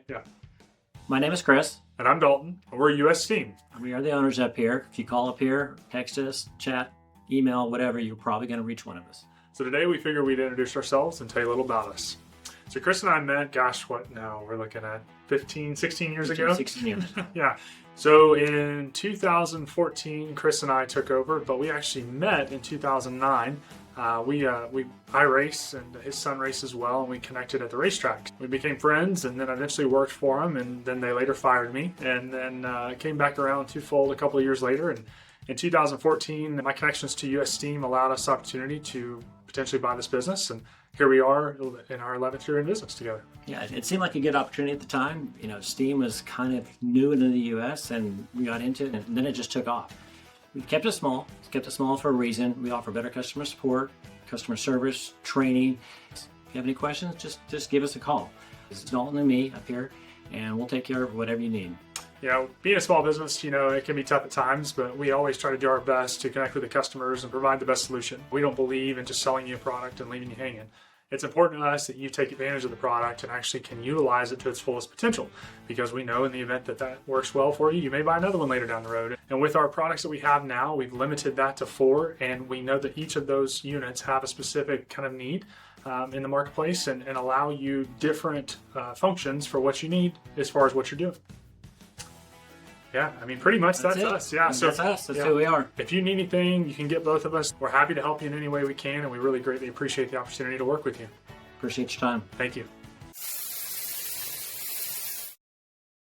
Yeah. My name is Chris. And I'm Dalton. We're a U.S. team. We are the owners up here. If you call up here, text us, chat, email, whatever, you're probably going to reach one of us. So today we figured we'd introduce ourselves and tell you a little about us. So Chris and I met, gosh, what now? We're looking at 15, 16 years ago? 16 years. Yeah. So in 2014, Chris and I took over, but we actually met in 2009. I race and his son raced as well, and we connected at the racetrack. We became friends, and then eventually worked for him, and then they later fired me, and then came back around twofold a couple of years later. And in 2014, my connections to US Steam allowed us the opportunity to potentially buy this business, and here we are in our 11th year in business together. Yeah, it seemed like a good opportunity at the time. You know, Steam was kind of new into the US, and we got into it, and then it just took off. We kept it small. Kept it small for a reason. We offer better customer support, customer service, training. If you have any questions, just give us a call. It's Dalton and me up here, and we'll take care of whatever you need. Yeah, being a small business, it can be tough at times, but we always try to do our best to connect with the customers and provide the best solution. We don't believe in just selling you a product and leaving you hanging. It's important to us that you take advantage of the product and actually can utilize it to its fullest potential, because we know in the event that that works well for you, you may buy another one later down the road. And with our products that we have now, we've limited that to 4, and we know that each of those units have a specific kind of need in the marketplace and allow you different functions for what you need as far as what you're doing. Yeah, I mean, pretty much that's us. Yeah, so that's us. That's who we are. If you need anything, you can get both of us. We're happy to help you in any way we can, and we really greatly appreciate the opportunity to work with you. Appreciate your time. Thank you.